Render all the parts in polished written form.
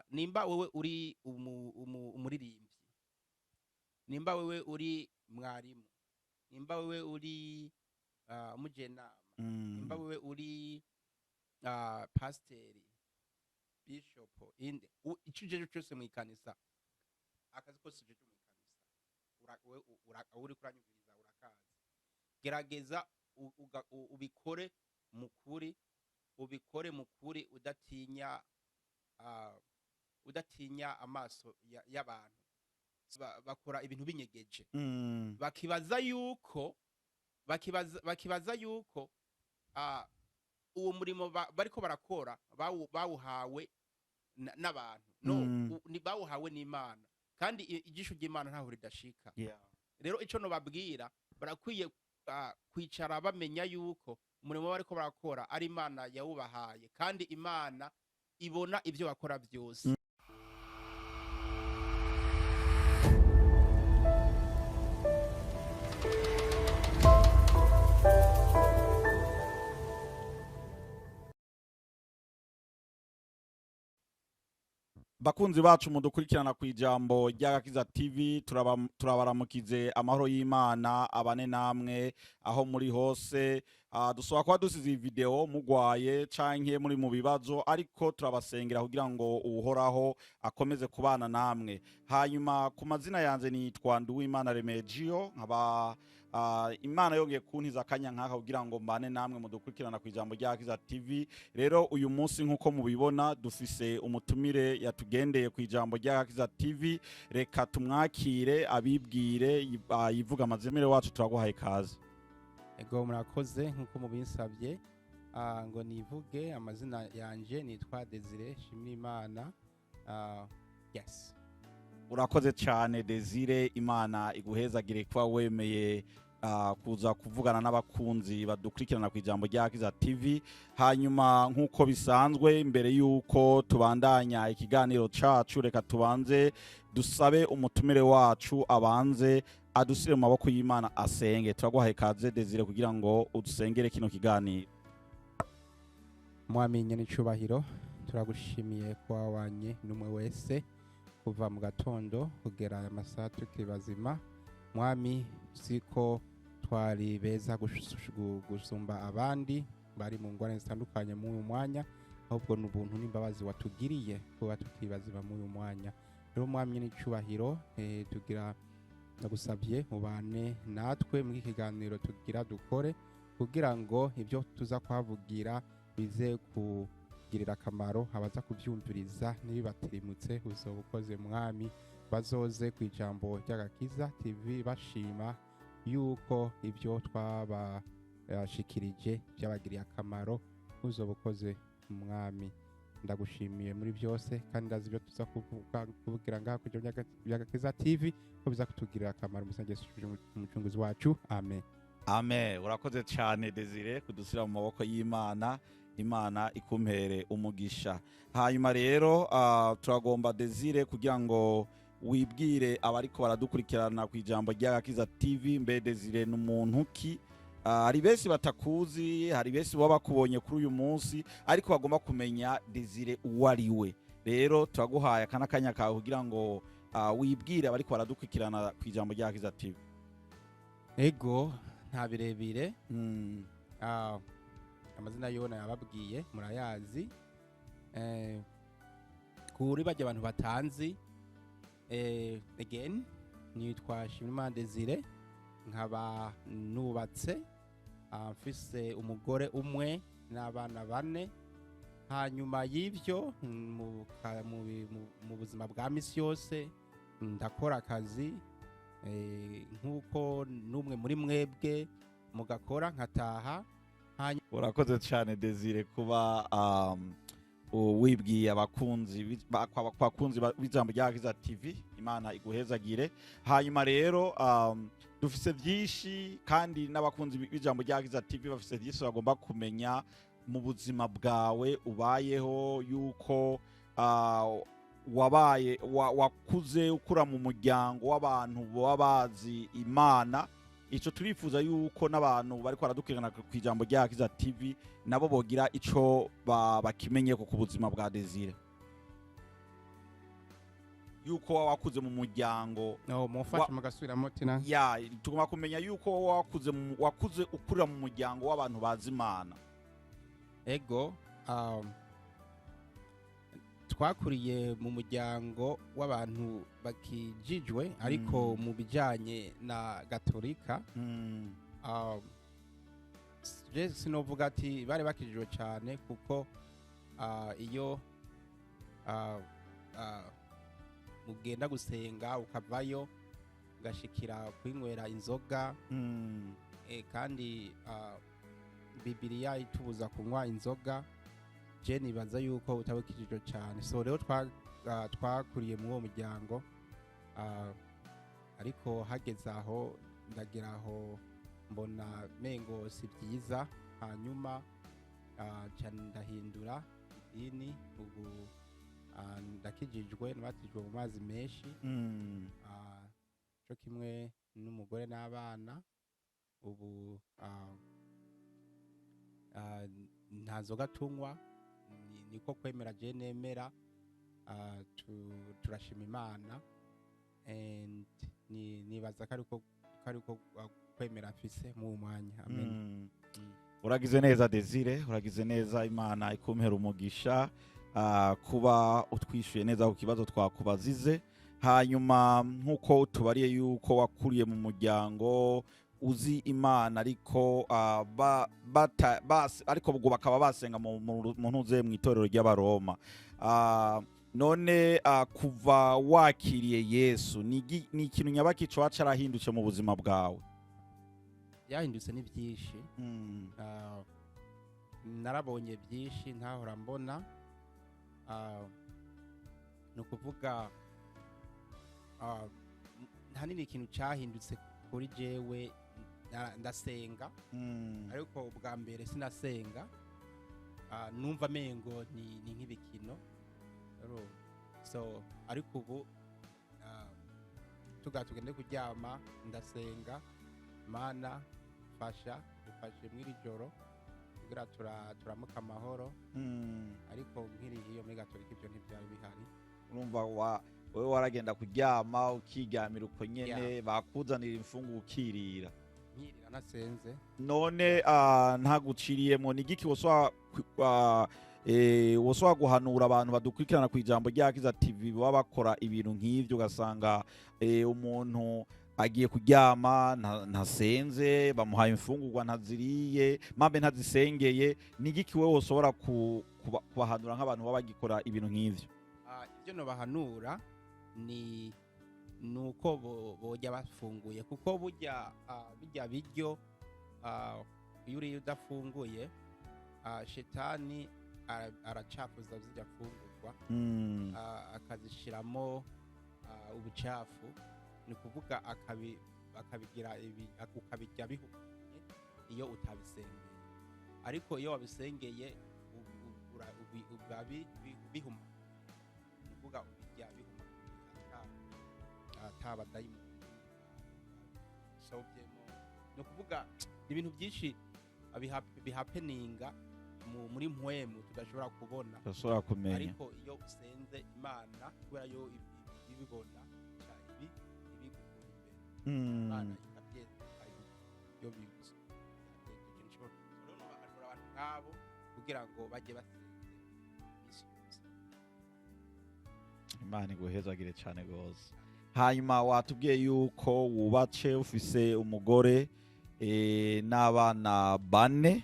nimba wewe uri umuririmbyi, nimba wewe uri mwarimu, nimba wewe uri umujenama, nimba wewe uri pasiteri, bishopu, inde icyo ujeje cyose mu ikanisa, akazi kose ujeje mu ikanisa uri kuranyumviriza urakazi, gerageza ubikore mukuri, ubikore mukuri udatinya amaso y'abantu. Bakora ibintu binyegeje, bakibaza yuko uwo murimo bariko barakora bawuhawe n'abantu. No, bawuhawe n'Imana, kandi ijisho ry'Imana ntaho ridashika. Rero ico no babwira, barakwiye kwicara bamenya yuko umurimo bariko barakora ari Imana yawubahaye, kandi Imana ibona ibyo bakora byose. Bakunzi bacu mudukurikirana ku ijambo ry'Agakiza TV, turabaramukize amahoro y'Imana abane namwe aho muri hose. Dusaba kuba dusize video mugwaye canke muri mu bibazo, ariko turabasengera kugira ngo uhoraho akomeze kubana namwe. Hanyuma ku mazina yanze nitwa Nduwimana Remegio, nkaba Imana yongeye kuntiza akanya nkaka kugira ngo mbane namwe mudukurikirana ku ijambo ry'Agakiza TV. Rero uyu munsi nkuko mubibona dufise umutumire yatugendeye ku ijambo ry'Agakiza TV. Reka tumwakire abibwire yivuga amazimire wacu, turaguhaye kaze. Ego murakoze nkuko mubinsabye, ngo nivuge amazina yanje nitwa Desire Shimimana. Yes. Urakoze cyane Desire, Imana iguhezagire kwa wemeye kuza kuvugana n'abakunzi badukurikirana ku ijambo ry'Agakiza TV. Hanyuma nkuko bisanzwe, mbere yuko tubandanya ikiganiro cacu, reka tubanze dusabe umutumire wacu abanze adusire mu maboko y'Imana asenge. Turaguhaye kaze Desire kugira ngo udusengere kino kiganiro. Mwami nyenicubahiro, turagushimiye kwa wanye n'umwe wese kuva mu gatondo kugera aya masaha tukibazima. Mwami, siko twari beza gusumba abandi bari mu ngorane zitandukanye mu uyu mwanya, ahubwo n'ubuntu n'imbabazi watugiriye kuba tukibazima mu uyu mwanya. Rero Mwami n'icubahiro, tugira ndagusabye mubane natwe mu kiganiro tugira dukore, kugira ngo ibyo tuza kwavugira bize kugirira akamaro abaza kubyumviriza n'ibibatirimutse. Uzobukoze Mwami, bazoze ku ijambo ry'Agakiza TV bashima yuko ibyo twabashikirije byabagiriye akamaro. Uzobukoze Mwami, ndagushimiye muri byose, kandi ndazi ibyo tuza kuvugira ngaha ku ijambo ry'Agakiza TV ko biza kutugirira akamaro. Musangeje umucunguzi wacu, amen. Amen. Urakoze cyane Desire kudusira mu maboko y'Imana. Imana ikumpere umugisha. Hanyuma rero turagomba Desire kugira ngo wibwire abariko baradukurikirana ku ijambo ry'Agakiza TV. Mbe Desire n'umuntu ki? Hari bese batakuzi, hari bese baba bakubonye kuri uyu munsi, ariko bagomba kumenya Desire uwari we. Rero turaguhaye akanya kawe kugira ngo wibwire abariko baradukurikirana ku ijambo ry'Agakiza TV. Ego nta birebire. Amazina yona yababwiye murayazi. Kuri bajya abantu batanzi, again nitwa Shimimana Desire, nkaba nubatse, mfise umugore umwe n'abana 4. Hanyuma y'ivyo mu buzima bwa misi yose ndakora akazi nkuko numwe muri mwebwe mugakora nkataha. Urakoze cyane Desire kuba wibwiye abakunzi b'ijambo ry'Agakiza TV. Imana iguhezagire. Hanyuma rero dufise byinshi, kandi n'abakunzi b'ijambo ry'Agakiza TV bafise byinshi bagomba kumenya mu buzima bwawe ubayeho, yuko wakuze ukura mu muryango w'abantu baba bazi Imana. Ico turifuza yuko n'abantu bariko baradukurikirana ku ijambo ry'Agakiza TV nabo bogira ico bakimenye ku buzima bwa Desire. yuko waba wakuze mu muryango no mufashe mugasubiramo tina ya tugomba kumenya yuko waba wakuze ukurira mu muryango w'abantu bazi Imana. ego twakuriye mu muryango w'abantu bakijijwe ariko mu bijanye na gatolika je sinovuga ati bari bakijijwe cyane kuko iyo mugenda gusenga ukavayo ugashikira kwinywera inzoga kandi Bibiliya itubuza kunywa inzoga, je nibaza yuko utabukijijwe cyane. So rero twakuriye mu uwo muryango ariko hageze aho ndagira aho mbona mengo si byiza, hanyuma ndahindura idini. Ubu ndakijijwe, nabatijwe mu mazi menshi cyo kimwe n'umugore n'abana. Ubu nta nzoga tunywa, niko kwemera je nemera. Turashima Imana and nibaza ko kwemera afise mu mwanya. Amen. Uragize neza Desire, uragize neza, Imana ikumpera umugisha kuba utwishuye neza ku kibazo twakubazize. Hanyuma nkuko tubariye yuko wakuriye mu muryango uzi Imana ariko ariko bwo bakaba basenga mu ntuze mu itorero ry'Abaroma. None kuva wakiriye Yesu ni ikintu nyabaki cyo carahindutse mu buzima bwawe? Yahindutse ni byinshi. Narabonye byinshi ntahora mbona. No kuvuga hanini ikintu cyahindutse kuri jewe. Ndasenga ariko ubwa mbere sinasenga, numva mengo ni nk'ibikino. So ariko ubu tugende kuryama ndasenga, Mana fasha dufashe mw'iri joro kugira turamuka amahoro. Ariko nkiri iyo muri gatolika ibyo ntibyari bihari. Urumva wewe waragenda kuryama ukiryamira uko nyene, bakuzanira imfungu ukirira nasenze. None ntaguciriyemo ni giki woswa guhanura abantu badukurikirana ku ijambo rya Kiza TV baba bakora ibintu nk'ivyo, ugasanga umuntu agiye kuryama ntasenze, bamuhaye imfungurwa ntaziriye, mambe ntazisengeye, ni giki wewe wosobora kubahanura nk'abantu baba bagikora ibintu nk'ivyo? Ibyo no bahanura nuko bojya bafunguye, kuko burya biryo iyo uriye udafunguye shetani aracafuza zijya fungurwa akazishiramo ubucafu. Ni kuvuga akabigira ukabirya bihumanye iyo utabisengeye, ariko iyo wabisengeye bihumanye. Ni kuvuga ubirya bihumanye ataba dayimoni sobyemo. No kuvuga ibintu byinshi bihapeninga muri mpwemu tudashobora kubona, tudashobora kumenya. Ariko iyo usenze Imana kubera yo ibibona ibi ibigukura imbere, Imana ikabyeza yo bibuze ikintu cyo rero bahanura abantu nk'abo kugira ngo bajye basenze misi yose. Imana iguhezagire cyane gose. Hanyuma watubwiye yuko wubace ufise umugore n'abana 4.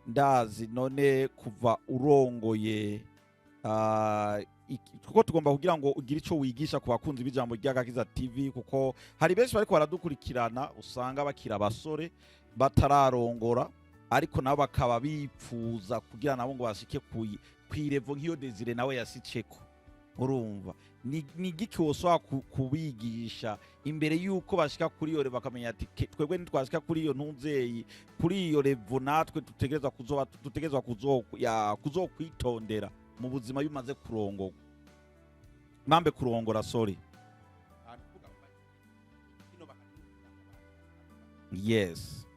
Ndazi none kuva urongoye kuko tugomba kugira ngo ugire ico wigisha ku bakunzi b'ijambo rya Kiza TV, kuko hari benshi bariko baradukurikirana usanga bakira abasore batararongora, ariko nabo bakaba bipfuza kugira nabo ngo bashike kwirevo nk'iyo Desire nawe yasiceko. Urumva ni giki woswa kubigisha imbere yuko bashika kuri iyo bakamenya ati twebwe ntitwashika kuri iyo ntunzeyi, kuri iyo revo natwe tutegerezwa kuzokwitondera mu buzima bimaze kurongorwa, mambe kurongora. Sorry. Yes.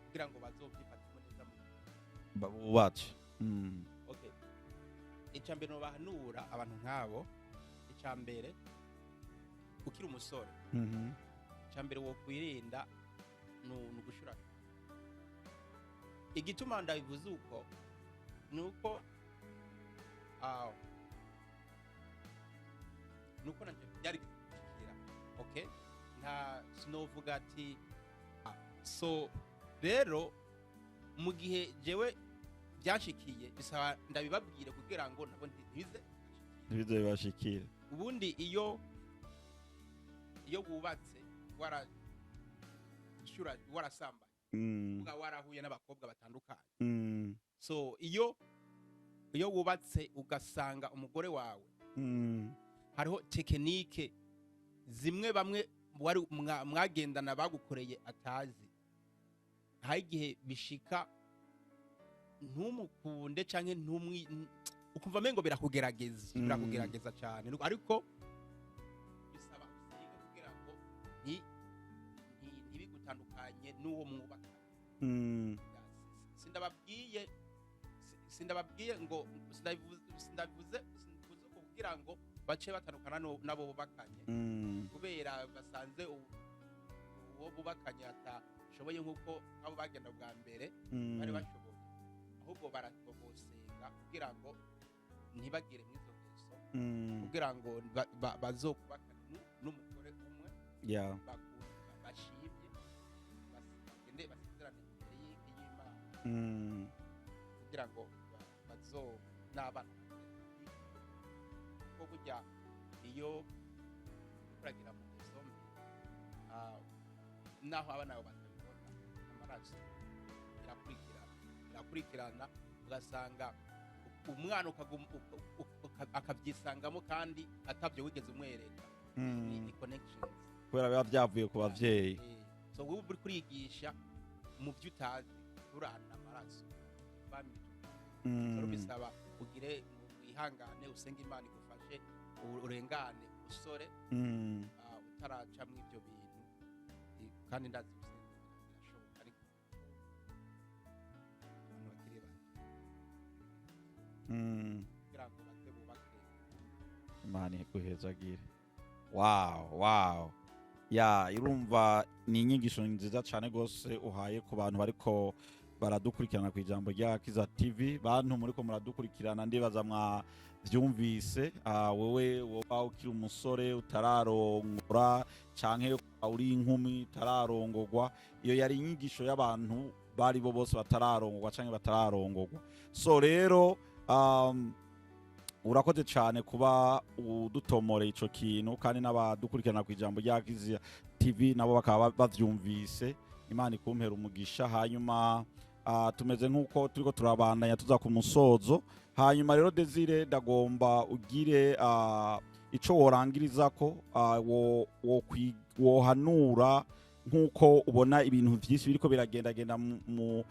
Kugira ngo bazobyifatemo neza babubace. Okay. icambere no bahanura abantu nk'abo icambere ukiri umusore icambere wo kwirinda nugushura igituma ndabivuze uko nuko nanje byari gukira okay nta sinovuga ati so rero mu gihe jewe byashikiye bisaba ndabibabwire kugira ngo nabo ntibize bashikire ubundi iyo wubatse warasambanye warahuye n'abakobwa batandukanye so iyo wubatse ugasanga umugore wawe hariho tekinike zimwe bamwe mwagendana bagukoreye atazi hari igihe bishika ntumukunde canke ukumva mengo birakugerageza cyane ariko bisaba usiga kugira ngo ntibigutandukanye n'uwo mwubaka sindababwiye ngo sindabivuze kugira ngo bace batandukana nabo bubakanye kubera basanze uwo bubakanye atashoboye nk'uko abo bagenda bwa mbere bari bashoboye ahubwo barabosenga kugira ngo ntibagire mw'izo ngeso kugira ngo bazokubakane n'umugore umwe bashimye bagende basezerane imbere y'Imana kugira ngo n'abana ko burya iyo uragira mu ngeso mbi naho abana babo batabibona amaraso irakurikirana ugasanga umwana akabyisangamo kandi atabyo wigeze umwereka ni connections kubera biba byavuye ku bavyeyi so wowe uri kurigisha mu byo utazi urana amaraso bamije bisaba ugire wihangane usenga Imana igufashe urengane usore utaraca mu ibyo bintu kandi ndazi birashoboka ariko abantu bakiri bato kugira ngo bate bubake Imana iguhezagire wow irumva ni inyigisho nziza cyane gose uhaye ku bantu bariko baradukurikirana ku ijambo rya Kiza TV bantu muriko muradukurikirana ndibaza vyumvise wewe woba ukiri umusore utararongora canke uri inkumi utararongorwa iyo yari inyigisho y'abantu bari bo bose batararongorwa canke batararongorwa so rero urakoze cyane kuba udutomoreye ico kintu kandi n'abadukurikirana ku ijambo rya Kiza TV nabo bakaba bavyumvise Imana ikumpera umugisha hanyuma tumeze nk'uko turiko turabandanya tuza ku musozo hanyuma rero Desire ndagomba ugire ico worangirizako wohanura nk'uko ubona ibintu vyinshi biriko biragendagenda mu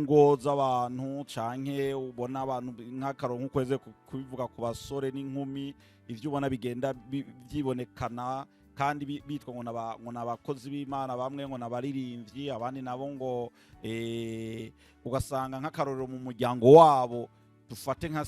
ngo z'abantu canke ubona abantu nk'akaro nk'ukweze kubivuga ku basore n'inkumi ivyo ubona bigenda vyibonekana kandi bitwa ngo n'abakozi b'Imana bamwe ngo n'abaririmbyi abandi nabo ngo ugasanga nk'akarorero mu muryango wabo dufate nka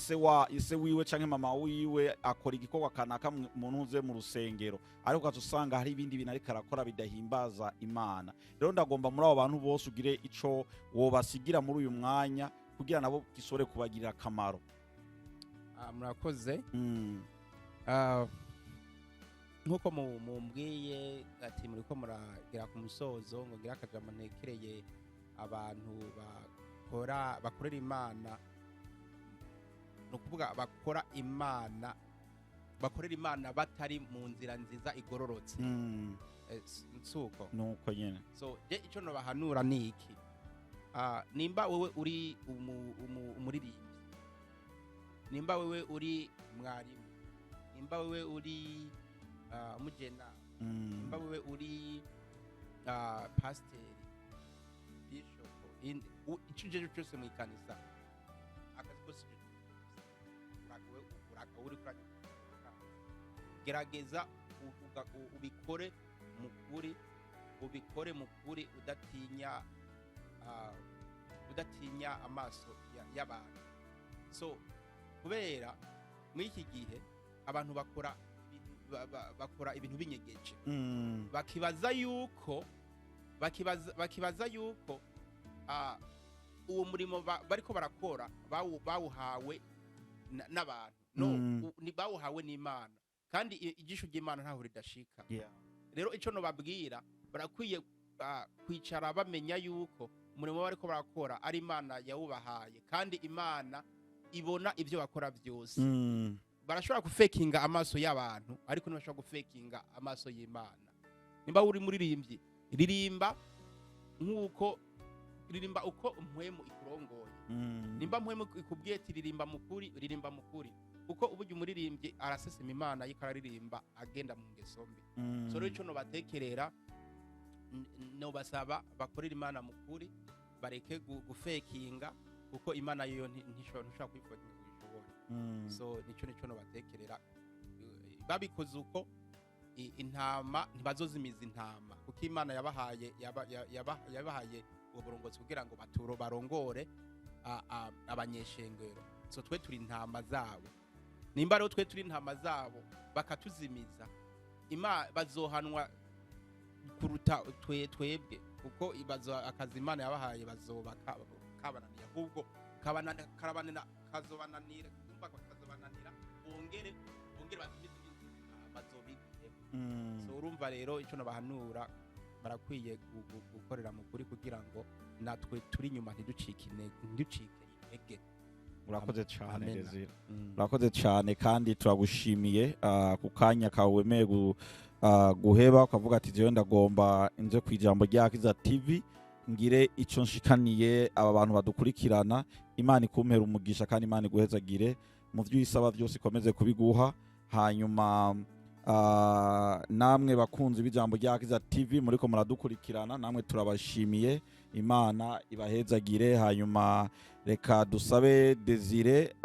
ise wiwe canke mama wiwe akora igikorwa kanaka umuntu uze mu rusengero ariko usanga hari ibindi bintu ariko arakora bidahimbaza Imana rero ndagomba muri abo bantu bose ugire ico wobasigira muri uyu mwanya kugira nabo gisore kubagirira akamaro murakoze nkuko mumbwiye ati muriko muragira ku musozo ngo ngira akajambo ntekereye abantu bakorera Imana no kuvuga bakorera Imana batari mu nzira nziza igororotse nsuko nuko nyene so je ico no bahanura niki nimba wewe uri umuririmbyi nimba wewe uri mwarimu nimba wewe uri umujena nimba wewe uri pasiteri bishop ico jeje cyose mu ikanisa akazi kose uri gerageza ubikore mukuri udatinya amaso y'abantu so kubera muri iki gihe abantu bakora ibintu binyegeje bakibaza yuko uwo murimo bariko barakora bawuhawe n'abantu bawuhawe n'Imana kandi igisho ry'Imana ntaho ridashika. Rero ico no babwira barakwiye kwicara bamenya yuko umurimo bariko barakora ari Imana yawubahaye kandi Imana ibona ibyo bakora byose. Barashobora gufekinga amaso y'abantu ariko ntibashobora gufekinga amaso y'Imana. Nimba uri muririmbyi ririmba uko mpwemu ikurongoye. Nimba mpwemu ikubwiye ati ririmba mukuri kuko uburyo umuririmbyi arasesema Imana yikararirimba agenda mu ngeso mbi. So rero ico no batekerera no basaba bakorera Imana mukuri bareke gufekinga kuko Imana yo ntishobora kwifotora kubishobora. So nico no batekerera babikoze uko intama ntibazozimiza intama kuko Imana yabahaye uburongozi kugira ngo barongore abanyeshengero. So twe turi intama zabo. Nimba rero twe turi intama zabo bakatuzimiza bazohanwa kuruta twebwe kuko akazi Imana yabahaye bazoba kabananira ahubwo kazobananira bongere bazobigire. So urumva rero ico no bahanura barakwiye gukorera mu kuri kugira ngo natwe turi nyuma ntiducike intege. Urakoze cyane Desire. Urakoze cyane kandi turagushimiye ku kanya kawe wemeye guheba ukavuga ati jewe ndagomba inze kwijambo rya Kiza TV ngire ico nshikaniye aba bantu badukurikirana. Imana ikumpera umugisha kandi Imana iguhezagire mu byo isaba byose ikomeze kubiguha. Hanyuma namwe bakunzi b'ijambo rya Kiza TV muriko muradukurikirana namwe turabashimiye. Imana ibahezagire. Hanyuma reka dusabe Desire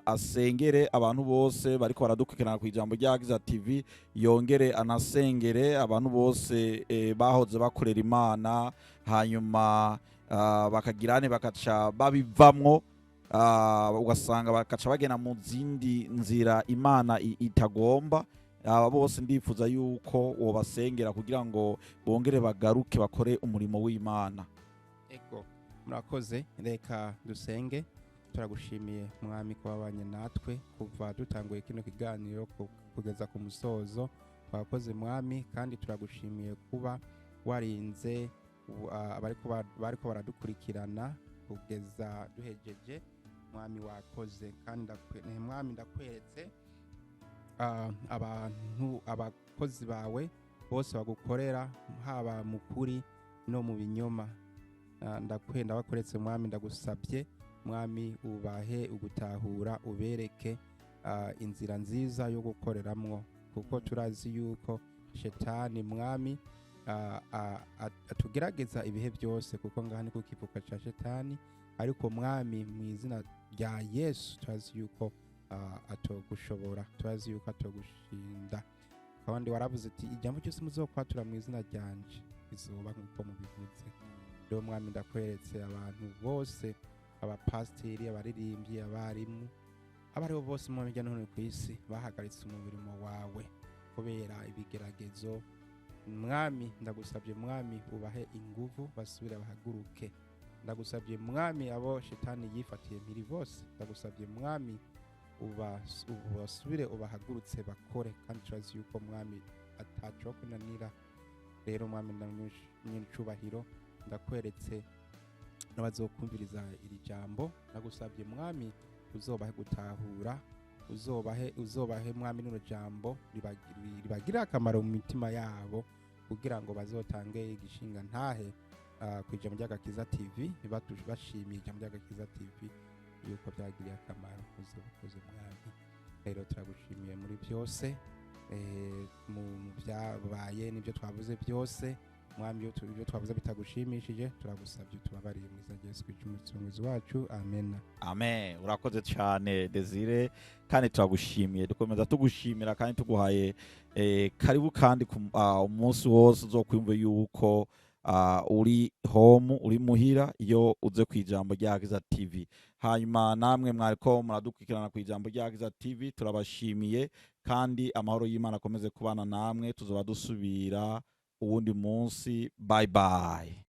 asengere abantu bose bariko baradukurikirana ku ijambo rya Kiza TV, yongere anasengere abantu bose bahoze bakorera Imana hanyuma bakagirane bakaca babivamwo ugasanga bakaca bagena mu zindi nzira Imana itagomba. Aba bose ndifuza yuko wobasengera kugira ngo bongere bagaruke bakore umurimo w'Imana. Ego murakoze. Reka dusenge. Turagushimiye Mwami ko wabanye natwe kuva dutanguye kino kiganiro kugeza ku musozo. Wakoze Mwami kandi turagushimiye kuba warinze bariko baradukurikirana kugeza duhejeje. Mwami wakoze kandi Mwami ndakweretse abantu abakozi bawe bose bagukorera haba mukuri no mu binyoma. Ndakwenda bakoretse Mwami ndagusabye Mwami ubahe ugutahura ubereke inzira nziza yo gukoreramwo kuko turazi yuko shetani Mwami atugerageza ibihe byose kuko ngaha ni kukivuka ca shetani ariko Mwami mu izina rya Yesu turazi yuko atogushobora, turazi yuko atogushinda kandi waravuze ati ijambo cyose muzokwatura mu izina ryanje izuba nkuko mubivuze. Rero Mwami ndakweretse abantu bose abapasteri abaririmbyi abarimu abaribo bose mu bijya none ku isi bahagaritse umurimo wawe kubera ibigeragezo. Mwami ndagusabye Mwami ubahe inguvu basubire bahaguruke. Ndagusabye Mwami abo shetani yifatiye mpiri bose ndagusabye Mwami ubasubire ubahagurutse bakore kandi turazi yuko Mwami ataco kunanira. Rero Mwami ndanyicubahiro ndakweretse n'abazokumviriza iri jambo. Ndagusabye Mwami uzobahe gutahura uzobahe Mwami n'uro jambo ribagira akamaro mu mitima yabo kugira ngo bazotange igishinga ntahe ku ijambo ry'Agakiza TV bashimiye ijambo ry'Agakiza TV yuko byagiriye akamaro uzobukoze Mwami. Rero turagushimiye muri byose mu byabaye n'ibyo twavuze byose Mwami ibyo twavuze bitagushimishije turagusabye tubabariye mu izina rya Yesu Umucunguzi wacu. Amen. Amen. Urakoze cyane Desire kandi turagushimiye. Dukomeza tugushimira kandi tuguhaye karibu kandi umunsi wose uzokwumva yuko uri home uri muhira iyo uze ku ijambo ry'Agakiza TV. Hanyuma namwe mwariko muradukurikirana ku ijambo ry'Agakiza TV, turabashimiye kandi amahoro y'Imana akomeze kubana namwe. Tuzoba dusubira uwundi munsi. Bye bye.